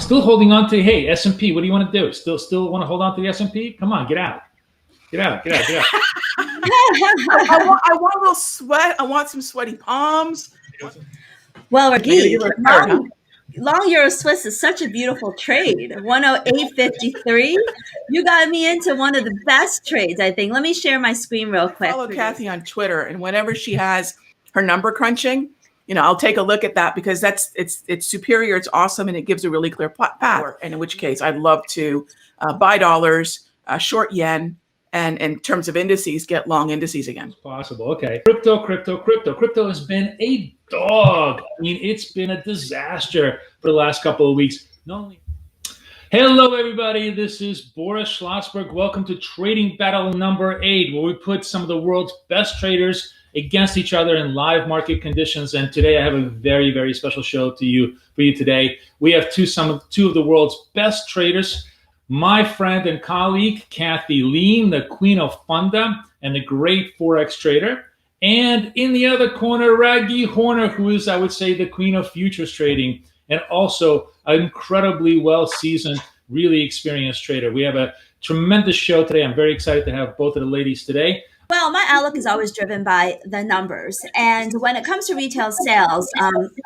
Still holding on to, hey, S&P, what do you want to do? Still want to hold on to the S&P? Come on, get out. Get out. I want a little sweat. I want some sweaty palms. Well, I gotta give Raghee, her a card, huh? long Euro Swiss is such a beautiful trade. 108.53. You got me into one of the best trades, I think. Let me share my screen real quick. Follow Kathy on Twitter, and whenever she has her number crunching, I'll take a look at that because it's superior, it's awesome, and it gives a really clear path. And in which case, I'd love to buy dollars, short yen, and in terms of indices, get long indices again. Possible. Okay. Crypto has been a dog. I mean, it's been a disaster for the last couple of weeks. Not only. Hello, everybody. This is Boris Schlossberg. Welcome to Trading Battle number 8, where we put some of the world's best traders against each other in live market conditions. And today I have a very, very special show for you today. We have two of the world's best traders. My friend and colleague, Kathy Lien, the queen of Funda and the great Forex trader. And in the other corner, Raghee Horner, who is, I would say, the queen of futures trading and also an incredibly well-seasoned, really experienced trader. We have a tremendous show today. I'm very excited to have both of the ladies today. Well, my outlook is always driven by the numbers. And when it comes to retail sales,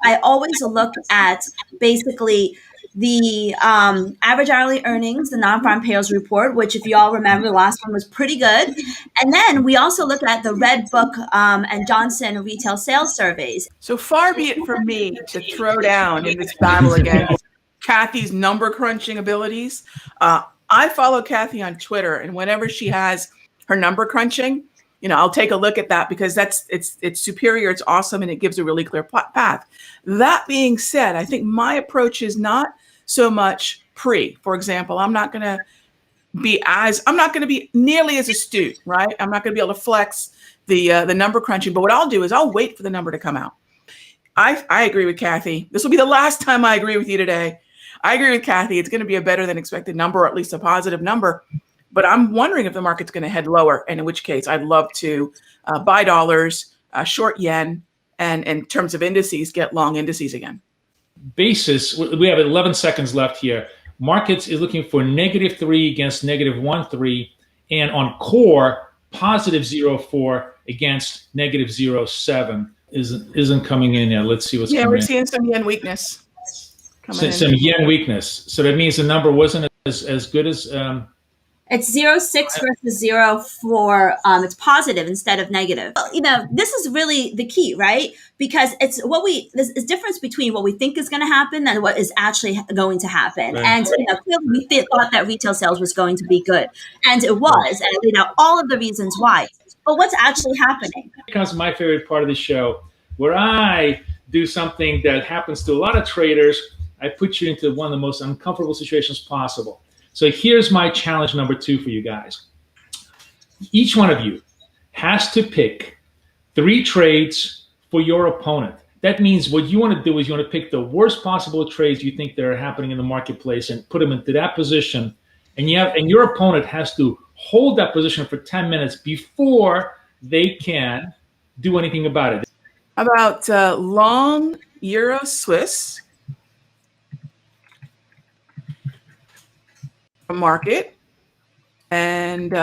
I always look at basically the average hourly earnings, the non-farm payrolls report, which if you all remember, the last one was pretty good. And then we also look at the Red Book and Johnson retail sales surveys. So far be it from me to throw down in this battle against Kathy's number crunching abilities. I follow Kathy on Twitter, and whenever she has her number crunching, I'll take a look at that because it's superior, it's awesome, and it gives a really clear path. That being said, I think my approach is not so much for example, I'm not going to be nearly as astute, right? I'm not going to be able to flex the number crunching, but what I'll do is I'll wait for the number to come out. I agree with Kathy. This will be the last time I agree with you today. I agree with Kathy. It's going to be a better than expected number, or at least a positive number. But I'm wondering if the market's going to head lower, and in which case I'd love to buy dollars, short yen, and in terms of indices, get long indices again. Basis, we have 11 seconds left here. Markets is looking for -3 against -1.3, and on core, positive 0.4 against -0.7 isn't coming in yet. Let's see what's coming in. Yeah, we're seeing some yen weakness. Some yen weakness. So that means the number wasn't as good as... It's 0.6 versus 0.4. It's positive instead of negative. This is really the key, right? Because it's there's a difference between what we think is going to happen and what is actually going to happen. Right. And clearly we thought that retail sales was going to be good, and it was. And all of the reasons why. But what's actually happening? Here comes my favorite part of the show, where I do something that happens to a lot of traders. I put you into one of the most uncomfortable situations possible. So here's my challenge number 2 for you guys. Each one of you has to pick 3 trades for your opponent. That means what you want to do is you want to pick the worst possible trades you think that are happening in the marketplace and put them into that position. And your opponent has to hold that position for 10 minutes before they can do anything about it. About long Euro Swiss market and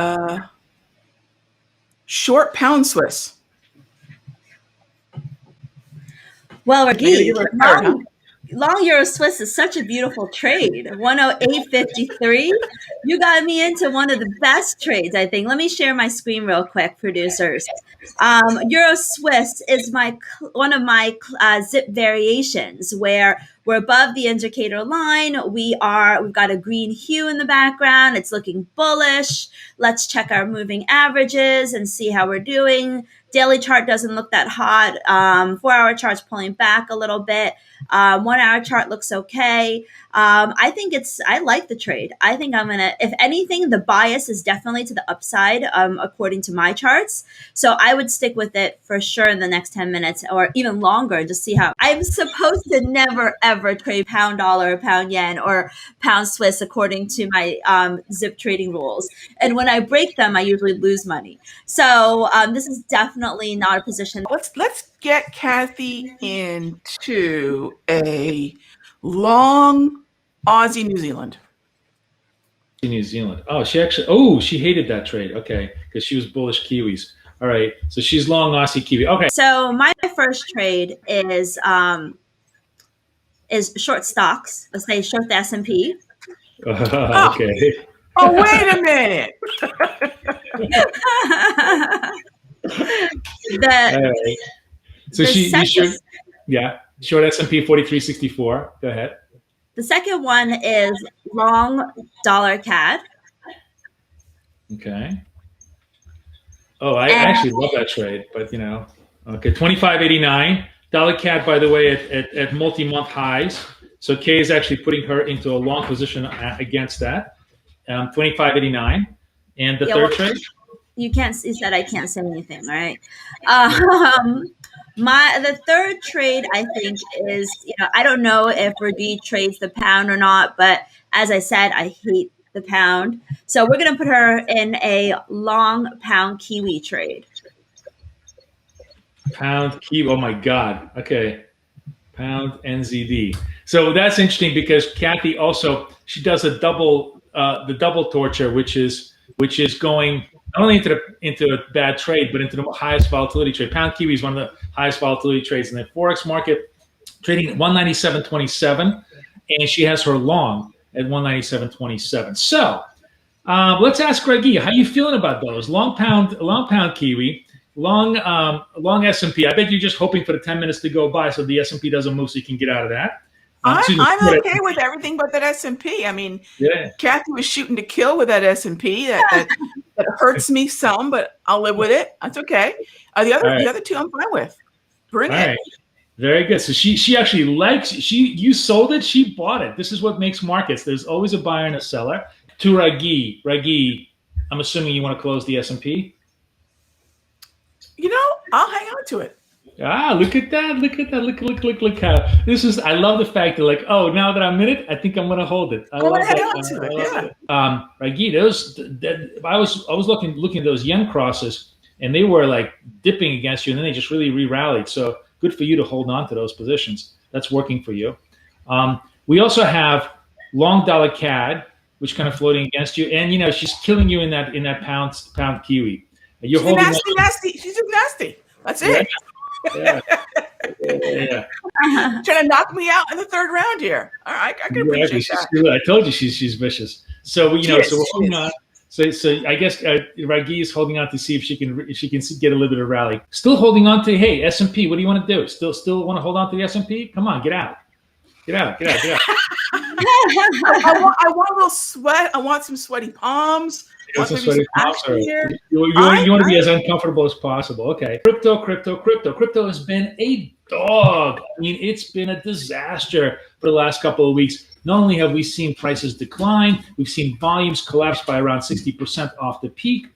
short pound Swiss. Well, Raghee, long Euro Swiss is such a beautiful trade. 108.53. You got me into one of the best trades, I think. Let me share my screen real quick, producers. Euro Swiss is one of my zip variations where we're above the indicator line. We've got a green hue in the background. It's looking bullish. Let's check our moving averages and see how we're doing. Daily chart doesn't look that hot. 4-hour chart's pulling back a little bit. 1-hour chart looks okay. I like the trade. I think I'm gonna, if anything, the bias is definitely to the upside, according to my charts. So I would stick with it for sure in the next 10 minutes or even longer to see how. I'm supposed to never ever trade pound dollar, pound yen, or pound Swiss according to my zip trading rules. And when I break them, I usually lose money. So this is definitely not a position. Let's get Kathy into a long Aussie, New Zealand. New Zealand. Oh, she hated that trade. Okay, because she was bullish Kiwis. All right, so she's long Aussie Kiwi. Okay. So my first trade is short stocks. Let's say short the S&P. Okay. Oh, wait a minute. So short S&P 4364. Go ahead. The second one is long dollar CAD. Okay. Oh, I actually love that trade, but okay, 25.89 dollar CAD. By the way, at multi-month highs. So Kay is actually putting her into a long position against that. 25.89, and the third trade. You said I can't say anything, right? The third trade I think is, I don't know if Raghee trades the pound or not, but as I said, I hate the pound. So we're going to put her in a long pound Kiwi trade. Pound Kiwi. Oh my God. Okay. Pound NZD. So that's interesting because Kathy also, she does the double torture, which is going not only into a bad trade, but into the highest volatility trade. Pound Kiwi is one of the highest volatility trades in the Forex market, trading at 197.27, and she has her long at 197.27. So let's ask Raghee, how you feeling about those? Long pound Kiwi, long S&P. I bet you're just hoping for the 10 minutes to go by so the S&P doesn't move so you can get out of that. I'm okay with everything but that S&P. I mean, Kathy was shooting to kill with that S&P. That hurts me some, but I'll live with it. That's okay. The other two I'm fine with. Bring it. Right. Very good. So she actually likes you sold it, she bought it. This is what makes markets. There's always a buyer and a seller. To Raghee. Raghee, I'm assuming you want to close the S&P? I'll hang on to it. Look at that. Look how this is. I love the fact that now that I'm in it, I think I'm going to hold it. I love it. Raghee, I was looking at those yen crosses, and they were dipping against you, and then they just really re-rallied. So good for you to hold on to those positions. That's working for you. We also have long dollar CAD, which kind of floating against you, and she's killing you in that pound Kiwi. She's nasty. She's nasty. That's it. Yeah. Trying to knock me out in the third round here. All right, I can appreciate that. I told you she's vicious. So we're holding on. So I guess Raghee is holding on to see if she can get a little bit of rally. Still holding on to S&P. What do you want to do? Still want to hold on to the S&P? Come on, get out. I want a little sweat. I want some sweaty palms. You want to be as uncomfortable as possible. Okay. Crypto has been a dog. I mean, it's been a disaster for the last couple of weeks. Not only have we seen prices decline, we've seen volumes collapse by around 60% off the peak.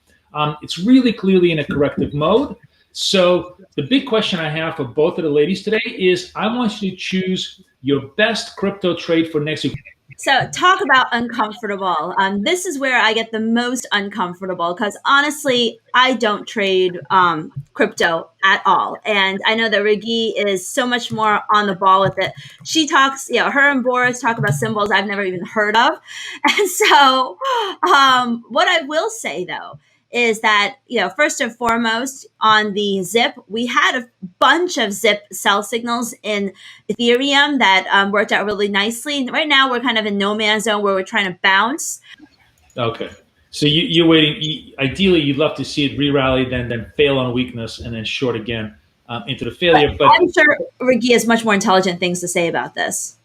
It's really clearly in a corrective mode. So the big question I have for both of the ladies today is I want you to choose your best crypto trade for next week. So talk about uncomfortable. This is where I get the most uncomfortable because honestly, I don't trade crypto at all. And I know that Raghee is so much more on the ball with it. She talks, her and Boris talk about symbols I've never even heard of. And so what I will say though, is that, first and foremost on the ZIP, we had a bunch of ZIP sell signals in Ethereum that worked out really nicely. Right now, we're kind of in no man's zone where we're trying to bounce. Okay. So you're waiting. Ideally, you'd love to see it re-rally, then fail on weakness, and then short again into the failure. But I'm sure Raghee has much more intelligent things to say about this.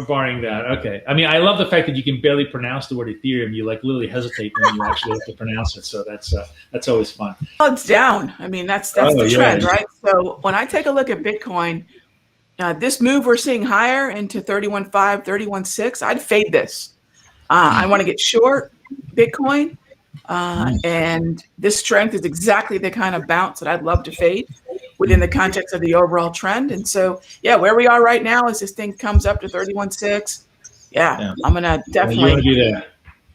Barring that, okay. I mean, I love the fact that you can barely pronounce the word Ethereum. You literally hesitate when you actually have to pronounce it. So that's always fun. Well, it's down. I mean, that's the trend, right? So when I take a look at Bitcoin, this move we're seeing higher into 31.5, 31.6, I'd fade this. I want to get short Bitcoin, and this strength is exactly the kind of bounce that I'd love to fade within the context of the overall trend. And so, where we are right now is this thing comes up to 31.6. I'm going to definitely. You want to do that.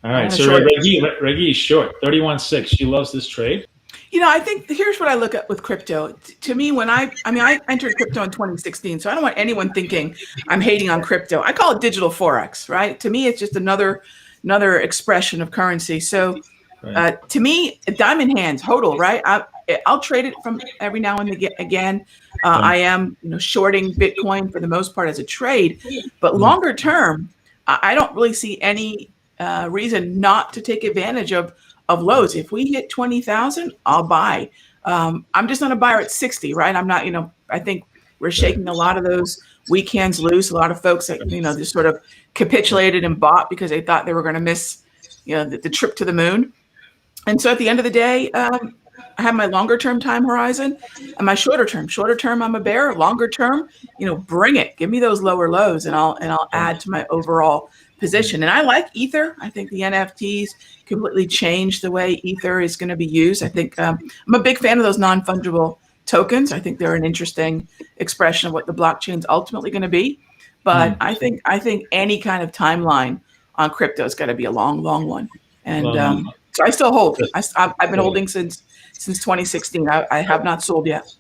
All right. So Raghee is short, 31.6. She loves this trade. I think here's what I look at with crypto. To me, I entered crypto in 2016, so I don't want anyone thinking I'm hating on crypto. I call it digital forex, right? To me, it's just another expression of currency. So, to me, diamond hands, hodl, right? I'll trade it from every now and again. I am, shorting Bitcoin for the most part as a trade, but longer term, I don't really see any reason not to take advantage of lows. If we hit 20,000, I'll buy. I'm just not a buyer at 60, right? I'm not, I think we're shaking a lot of those weak hands loose. A lot of folks that, just sort of capitulated and bought because they thought they were going to miss, the trip to the moon. And so at the end of the day, I have my longer term time horizon and my shorter term. Shorter term, I'm a bear. Longer term, bring it. Give me those lower lows, and I'll add to my overall position. And I like Ether. I think the NFTs completely changed the way Ether is going to be used. I think I'm a big fan of those non-fungible tokens. I think they're an interesting expression of what the blockchain's ultimately going to be. But I think any kind of timeline on crypto has got to be a long, long one. And so I still hold. I've been holding since 2016. I have not sold yet.